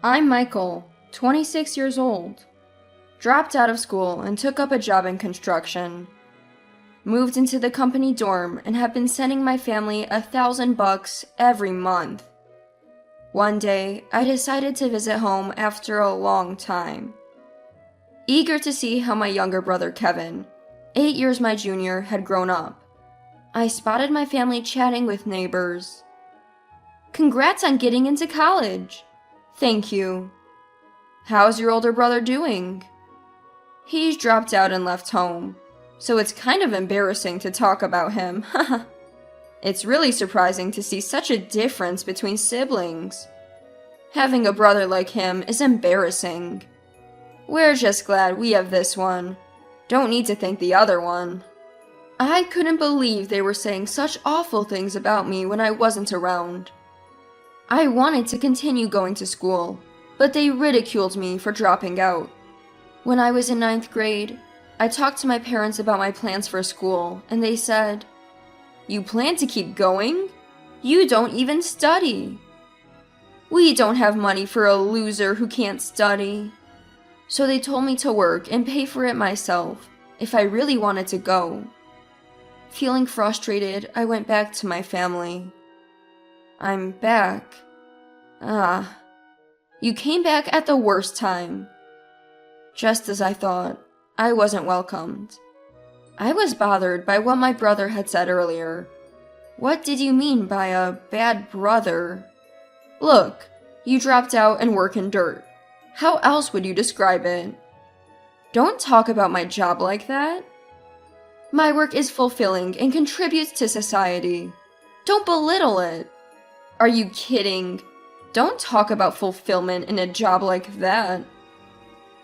I'm Michael, 26 years old. Dropped out of school and took up a job in construction. Moved into the company dorm and have been sending my family $1,000 every month. One day, I decided to visit home after a long time. Eager to see how my younger brother Kevin, 8 years my junior, had grown up, I spotted my family chatting with neighbors. "Congrats on getting into college." "Thank you." "How's your older brother doing?" "He's dropped out and left home, so it's kind of embarrassing to talk about him." It's really surprising to see such a difference between siblings. Having a brother like him is embarrassing. We're just glad we have this one. Don't need to thank the other one. I couldn't believe they were saying such awful things about me when I wasn't around. I wanted to continue going to school, but they ridiculed me for dropping out. When I was in 9th grade, I talked to my parents about my plans for school, and they said, "You plan to keep going? You don't even study." "We don't have money for a loser who can't study." So they told me to work and pay for it myself if I really wanted to go. Feeling frustrated, I went back to my family. "I'm back." "Ah, you came back at the worst time." Just as I thought, I wasn't welcomed. I was bothered by what my brother had said earlier. "What did you mean by a bad brother?" "Look, you dropped out and work in dirt. How else would you describe it?" "Don't talk about my job like that." "My work is fulfilling and contributes to society. Don't belittle it." "Are you kidding? Don't talk about fulfillment in a job like that."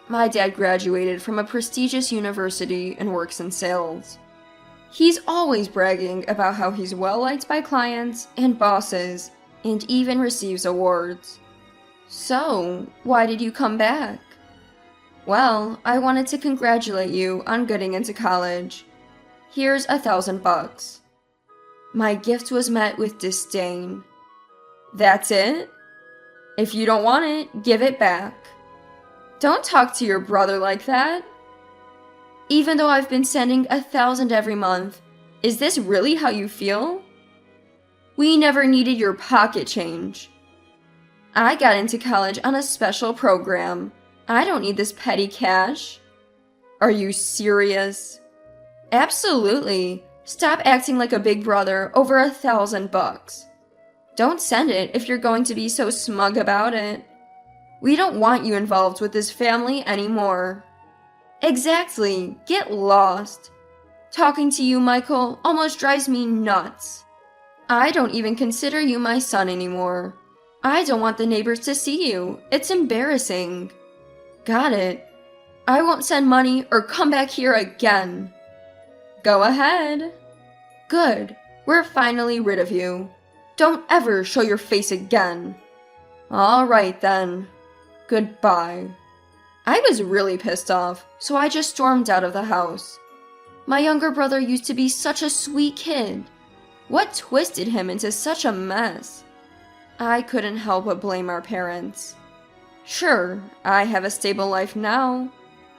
My dad graduated from a prestigious university and works in sales. He's always bragging about how he's well liked by clients and bosses and even receives awards. "So, why did you come back?" "Well, I wanted to congratulate you on getting into college. Here's $1,000. My gift was met with disdain. "That's it? If you don't want it, give it back." "Don't talk to your brother like that." "Even though I've been sending $1,000 every month, is this really how you feel?" "We never needed your pocket change." "I got into college on a special program. I don't need this petty cash." "Are you serious?" "Absolutely. Stop acting like a big brother over $1,000. Don't send it if you're going to be so smug about it. We don't want you involved with this family anymore." "Exactly. Get lost. Talking to you, Michael, almost drives me nuts. I don't even consider you my son anymore. I don't want the neighbors to see you. It's embarrassing." "Got it. I won't send money or come back here again." "Go ahead." "Good. We're finally rid of you. Don't ever show your face again." "All right then. Goodbye." I was really pissed off, so I just stormed out of the house. My younger brother used to be such a sweet kid. What twisted him into such a mess? I couldn't help but blame our parents. Sure, I have a stable life now,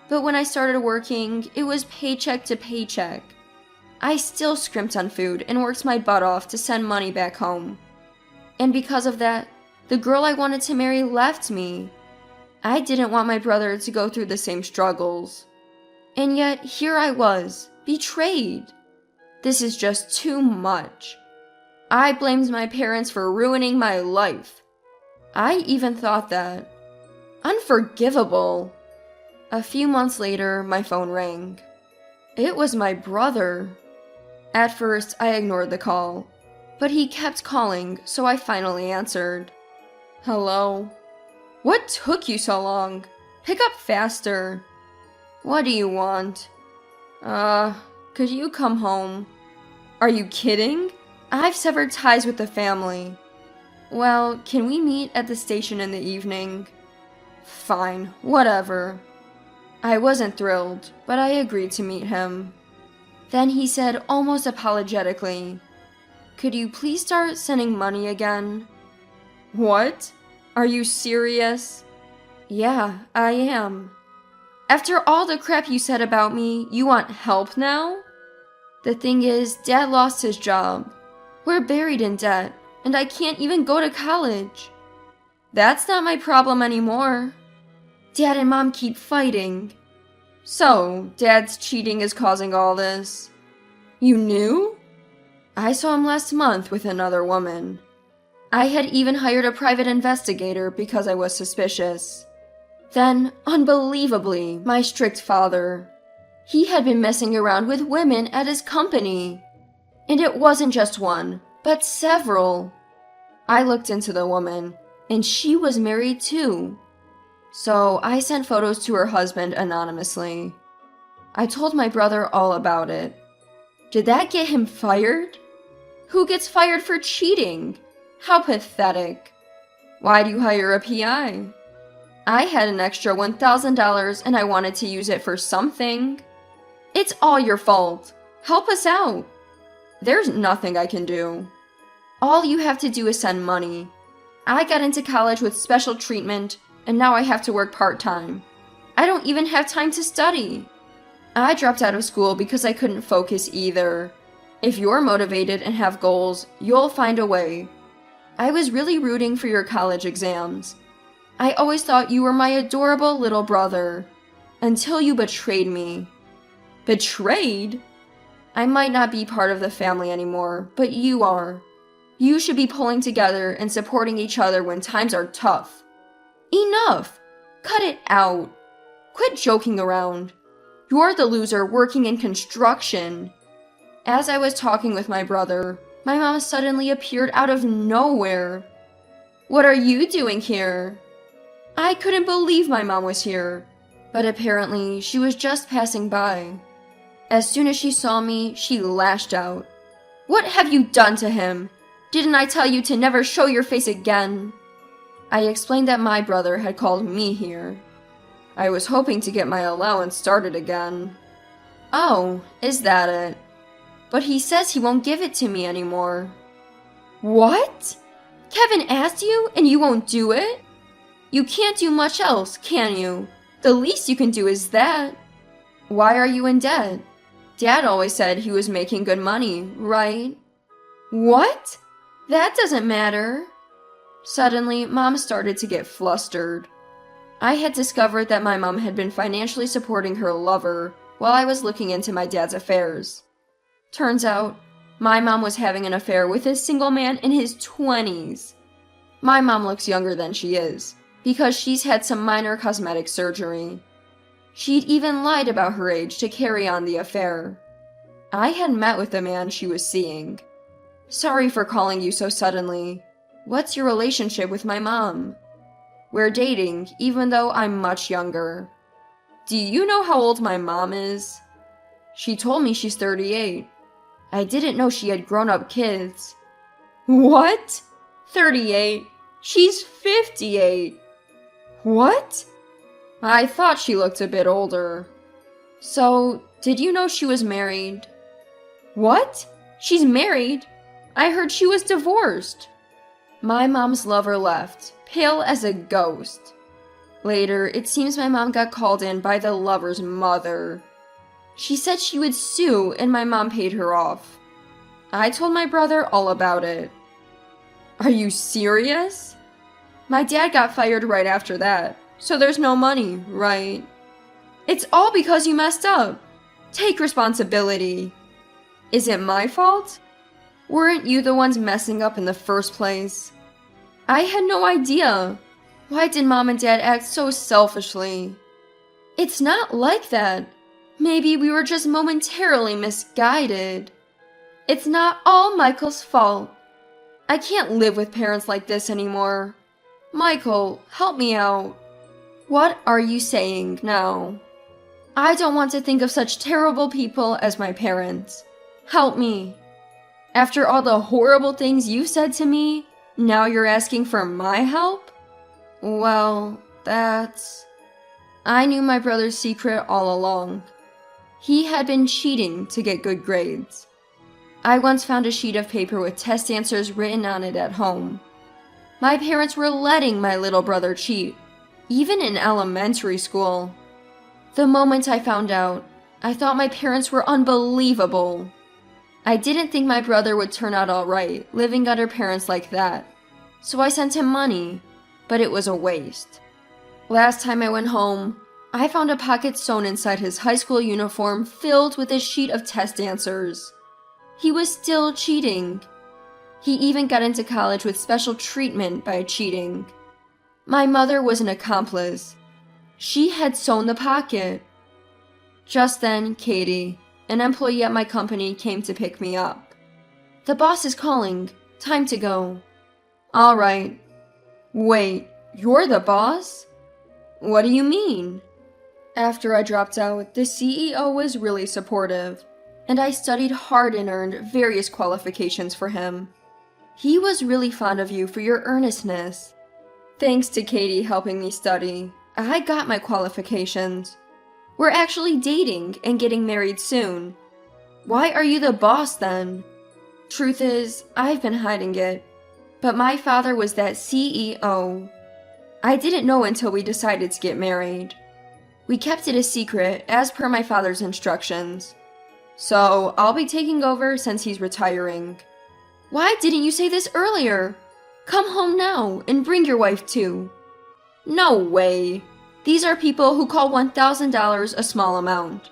but when I started working, it was paycheck to paycheck. I still scrimped on food and worked my butt off to send money back home. And because of that, the girl I wanted to marry left me. I didn't want my brother to go through the same struggles. And yet, here I was, betrayed. This is just too much. I blamed my parents for ruining my life. I even thought that. Unforgivable. A few months later, my phone rang. It was my brother. At first, I ignored the call, but he kept calling, so I finally answered. "Hello?" "What took you so long? Pick up faster." "What do you want?" Could you come home?" "Are you kidding? I've severed ties with the family." "Well, can we meet at the station in the evening?" "Fine, whatever." I wasn't thrilled, but I agreed to meet him. Then he said almost apologetically, "Could you please start sending money again?" "What? Are you serious?" Yeah, I am. After all the crap you said about me, you want help now? The thing is, Dad lost his job. We're buried in debt, and I can't even go to college. That's not my problem anymore. Dad and Mom keep fighting. So, Dad's cheating is causing all this. You knew? I saw him last month with another woman. I had even hired a private investigator because I was suspicious. Then, unbelievably, my strict father. He had been messing around with women at his company. And it wasn't just one, but several. I looked into the woman, and she was married too. So I sent photos to her husband anonymously. I told my brother all about it. Did that get him fired? Who gets fired for cheating? How pathetic. Why do you hire a PI? I had an extra $1,000 and I wanted to use it for something. It's all your fault. Help us out. There's nothing I can do. All you have to do is send money. I got into college with special treatment, and now I have to work part-time. I don't even have time to study. I dropped out of school because I couldn't focus either. If you're motivated and have goals, you'll find a way. I was really rooting for your college exams. I always thought you were my adorable little brother. Until you betrayed me. Betrayed? I might not be part of the family anymore, but you are. You should be pulling together and supporting each other when times are tough. Enough! Cut it out. Quit joking around. You're the loser working in construction. As I was talking with my brother, my mom suddenly appeared out of nowhere. What are you doing here? I couldn't believe my mom was here, but apparently she was just passing by. As soon as she saw me, she lashed out. What have you done to him? Didn't I tell you to never show your face again? I explained that my brother had called me here. I was hoping to get my allowance started again. Oh, is that it? But he says he won't give it to me anymore. What? Kevin asked you and you won't do it? You can't do much else, can you? The least you can do is that. Why are you in debt? Dad always said he was making good money, right? What? That doesn't matter. Suddenly, Mom started to get flustered. I had discovered that my mom had been financially supporting her lover while I was looking into my dad's affairs. Turns out, my mom was having an affair with a single man in his 20s. My mom looks younger than she is, because she's had some minor cosmetic surgery. She'd even lied about her age to carry on the affair. I had met with the man she was seeing. Sorry for calling you so suddenly. What's your relationship with my mom? We're dating, even though I'm much younger. Do you know how old my mom is? She told me she's 38. I didn't know she had grown-up kids. What? 38? She's 58. What? I thought she looked a bit older. So, did you know she was married? What? She's married? I heard she was divorced. My mom's lover left, pale as a ghost. Later, it seems my mom got called in by the lover's mother. She said she would sue and my mom paid her off. I told my brother all about it. Are you serious? My dad got fired right after that, so there's no money, right? It's all because you messed up. Take responsibility. Is it my fault? Weren't you the ones messing up in the first place? I had no idea. Why did Mom and Dad act so selfishly? It's not like that. Maybe we were just momentarily misguided. It's not all Michael's fault. I can't live with parents like this anymore. Michael, help me out. What are you saying now? I don't want to think of such terrible people as my parents. Help me. After all the horrible things you said to me, now you're asking for my help? Well, that's... I knew my brother's secret all along. He had been cheating to get good grades. I once found a sheet of paper with test answers written on it at home. My parents were letting my little brother cheat, even in elementary school. The moment I found out, I thought my parents were unbelievable. I didn't think my brother would turn out alright, living under parents like that. So I sent him money, but it was a waste. Last time I went home, I found a pocket sewn inside his high school uniform filled with a sheet of test answers. He was still cheating. He even got into college with special treatment by cheating. My mother was an accomplice. She had sewn the pocket. Just then, Katie, an employee at my company, came to pick me up. The boss is calling. Time to go. All right. Wait, you're the boss? What do you mean? After I dropped out, the CEO was really supportive, and I studied hard and earned various qualifications for him. He was really fond of you for your earnestness. Thanks to Katie helping me study, I got my qualifications. We're actually dating and getting married soon. Why are you the boss then? Truth is, I've been hiding it, but my father was that CEO. I didn't know until we decided to get married. We kept it a secret as per my father's instructions. So I'll be taking over since he's retiring. Why didn't you say this earlier? Come home now and bring your wife too. No way. These are people who call $1,000 a small amount.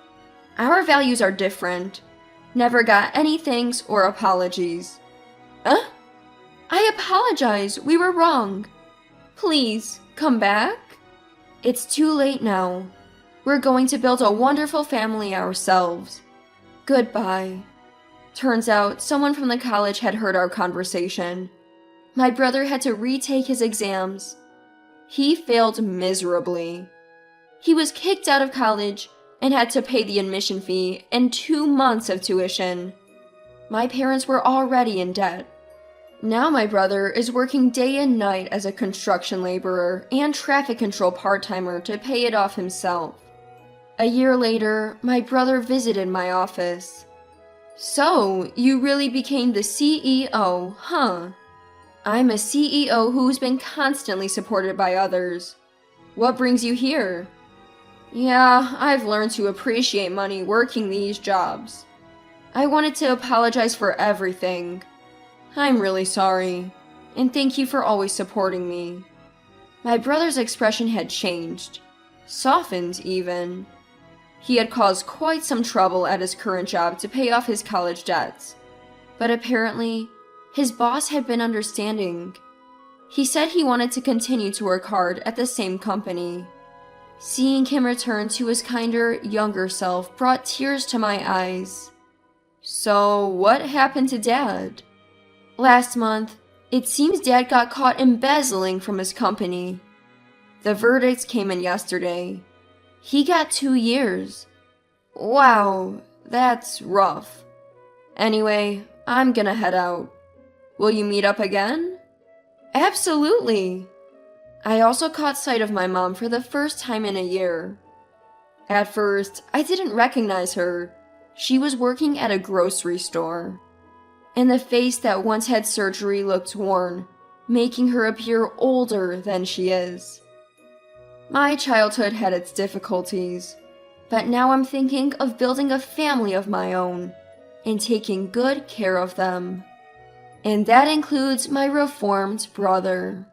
Our values are different. Never got any thanks or apologies. I apologize. We were wrong. Please, come back. It's too late now. We're going to build a wonderful family ourselves. Goodbye. Turns out someone from the college had heard our conversation. My brother had to retake his exams. He failed miserably. He was kicked out of college and had to pay the admission fee and 2 months of tuition. My parents were already in debt. Now my brother is working day and night as a construction laborer and traffic control part-timer to pay it off himself. A year later, my brother visited my office. So, you really became the CEO, huh? I'm a CEO who's been constantly supported by others. What brings you here? Yeah, I've learned to appreciate money working these jobs. I wanted to apologize for everything. I'm really sorry, and thank you for always supporting me. My brother's expression had changed, softened even. He had caused quite some trouble at his current job to pay off his college debts, but apparently, his boss had been understanding. He said he wanted to continue to work hard at the same company. Seeing him return to his kinder, younger self brought tears to my eyes. So, what happened to Dad? Last month, it seems Dad got caught embezzling from his company. The verdict came in yesterday. He got 2 years. Wow, that's rough. Anyway, I'm gonna head out. Will you meet up again? Absolutely. I also caught sight of my mom for the first time in a year. At first, I didn't recognize her. She was working at a grocery store. And the face that once had surgery looked worn, making her appear older than she is. My childhood had its difficulties, but now I'm thinking of building a family of my own and taking good care of them. And that includes my reformed brother.